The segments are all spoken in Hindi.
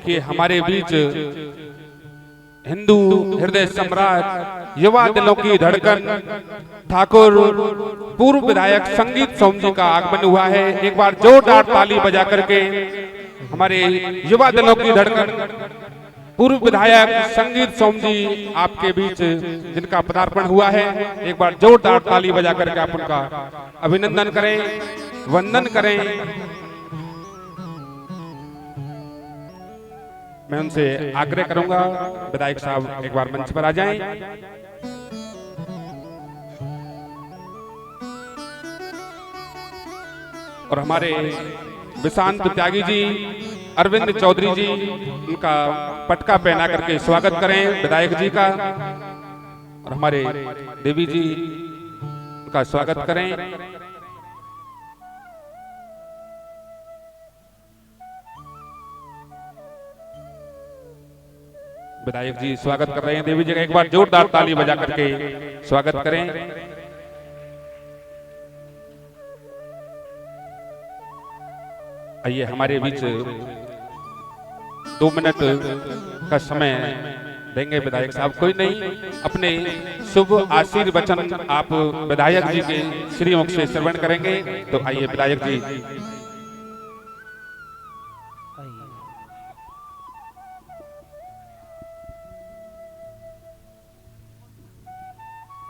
देखिए हमारे बीच हिंदू हृदय सम्राट, युवा दिलों की धड़कन, ठाकुर पूर्व विधायक संगीत सोम जी का आगमन हुआ है। एक बार जोरदार ताली बजा करके हमारे युवा दिलों की धड़कन पूर्व विधायक संगीत सोम जी आपके बीच जिनका पदार्पण हुआ है, एक बार जोरदार ताली बजा करके आप उनका अभिनंदन करें, वंदन करें। मैं उनसे आग्रह करूंगा विधायक साहब एक बार मंच पर आ जाएं। और हमारे विशांत त्यागी जी, अरविंद चौधरी जी, उनका पटका पहना करके स्वागत करें विधायक जी का। और हमारे देवी जी उनका स्वागत करें। विधायक जी स्वागत कर रहे हैं देवी जी का, एक बार जोरदार ताली बजा करके स्वागत करें। आइए हमारे बीच 2 मिनट का समय देंगे विधायक साहब। कोई नहीं, अपने शुभ आशीर्वचन आप विधायक जी के श्री मुख से श्रवण करेंगे। तो आइए विधायक जी।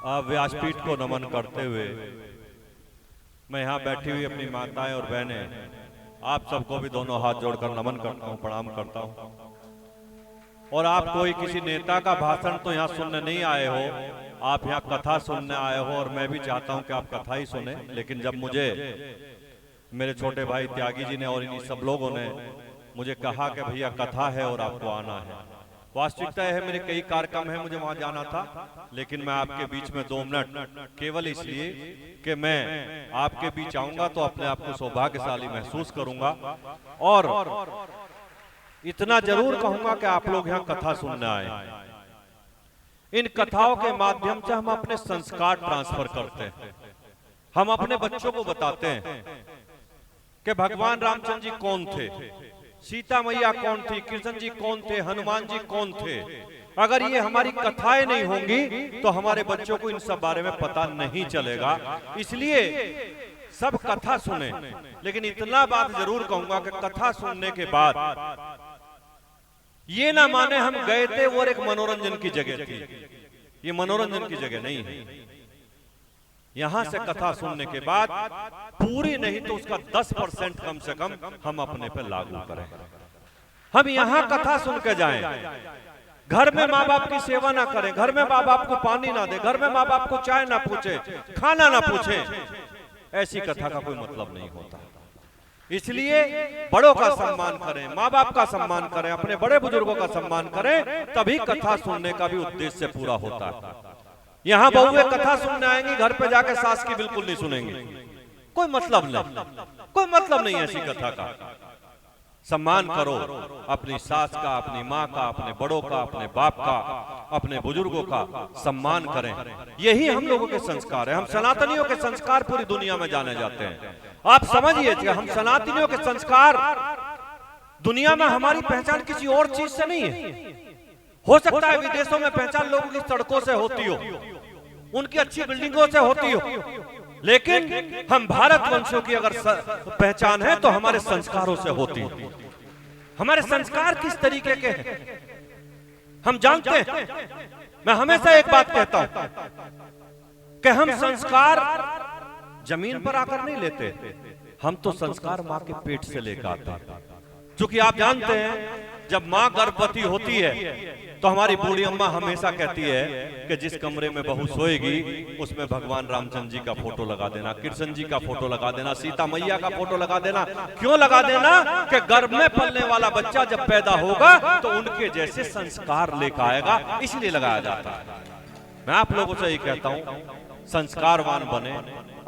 आप व्यासपीठ को नमन करते हुए मैं यहाँ बैठी हुई अपनी माताएं और बहनें आप सबको भी दोनों हाथ जोड़कर नमन करता हूँ, प्रणाम करता हूँ। और आप कोई किसी नेता का भाषण तो यहाँ सुनने नहीं आए हो, आप यहाँ कथा सुनने आए हो। और मैं भी चाहता हूँ कि आप कथा ही सुने, लेकिन जब मुझे मेरे छोटे भाई त्यागी जी ने और इन सब लोगों ने मुझे कहा कि भैया कथा है और आपको आना है, वास्तविकता है मेरे कई कार्यक्रम है, मुझे वहां जाना था, लेकिन मैं आपके बीच में 2 मिनट केवल इसलिए कि मैं आपके बीच आऊंगा तो अपने आप को सौभाग्यशाली महसूस करूंगा। और इतना जरूर कहूंगा कि आप लोग यहाँ कथा सुनने आए। इन कथाओं के माध्यम से हम अपने संस्कार ट्रांसफर करते हैं। हम अपने बच्चों को बताते हैं कि भगवान रामचंद्र जी कौन थे, सीता मैया कौन थी, कृष्ण जी कौन थे, हनुमान जी कौन थे। अगर ये हमारी कथाएं नहीं होंगी तो हमारे बच्चों को इन सब बारे में पता नहीं चलेगा। इसलिए सब कथा सुने, लेकिन इतना बात जरूर कहूंगा कि कथा सुनने के बाद ये ना माने हम गए थे वो एक मनोरंजन की जगह थी। ये मनोरंजन की जगह नहीं है। यहां से कथा सुनने के बाद पूरी नहीं तो उसका 10% कम से कम हम अपने पे लागू करें। हम यहां कथा सुन के जाएं, घर में माँ बाप की सेवा ना करें, घर में माँ बाप को पानी ना दे, घर में माँ बाप को चाय ना पूछे, खाना ना पूछे, ऐसी कथा का कोई मतलब नहीं होता। इसलिए बड़ों का सम्मान करें, माँ बाप का सम्मान करें, अपने बड़े बुजुर्गों का सम्मान करें, तभी कथा सुनने का भी उद्देश्य पूरा होता है। यहाँ बहुएं कथा सुनने आएंगी, घर पे जाके सास की बिल्कुल नहीं सुनेंगी, कोई मतलब नहीं, कोई मतलब नहीं ऐसी कथा का। सम्मान करो अपनी सास का, अपनी माँ का, अपने बड़ों का, अपने बाप का, अपने बुजुर्गों का सम्मान करें। यही हम लोगों के संस्कार है। हम सनातनियों के संस्कार पूरी दुनिया में जाने जाते हैं। आप समझिए कि हम सनातनियों के संस्कार दुनिया में हमारी पहचान किसी और चीज से नहीं है। हो सकता है विदेशों में पहचान लोगों की सड़कों से होती हो, उनकी अच्छी बिल्डिंगों से होती हो, लेकिन हम भारत वंशियों की अगर पहचान है तो हमारे संस्कारों से होती है। हमारे संस्कार किस तरीके के हैं हम जानते हैं। मैं हमेशा एक बात कहता हूं कि हम संस्कार जमीन पर आकर नहीं लेते, हम तो संस्कार माँ के पेट से लेकर आते हैं। क्योंकि आप जानते हैं जब माँ गर्भवती होती है तो हमारी बूढ़ी अम्मा हमेशा कहती है कि जिस कमरे में बहू सोएगी उसमें भगवान रामचंद्र जी का फोटो लगा देना, कृष्ण जी का फोटो लगा देना, सीता मैया का फोटो लगा देना। क्यों लगा देना? कि गर्भ में पलने वाला बच्चा जब पैदा होगा तो उनके जैसे संस्कार लेकर आएगा, इसलिए लगाया जाता है। मैं आप लोगों से यही कहता हूं, संस्कारवान बने,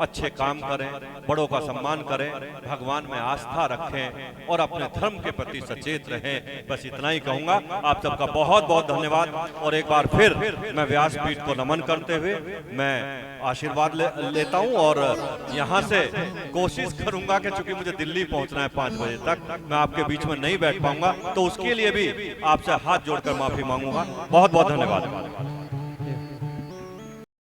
अच्छे काम करें, बड़ों का सम्मान करें, भगवान में आस्था रखें और अपने धर्म के प्रति सचेत रहें। बस इतना ही कहूंगा। आप सबका बहुत बहुत धन्यवाद। और एक बार फिर मैं व्यासपीठ को नमन करते हुए मैं आशीर्वाद लेता हूं और यहां से कोशिश करूंगा कि चूंकि मुझे दिल्ली पहुंचना है 5 बजे तक, मैं आपके बीच में नहीं बैठ पाऊंगा, तो उसके लिए भी आपसे हाथ जोड़कर माफी मांगूंगा। बहुत बहुत धन्यवाद।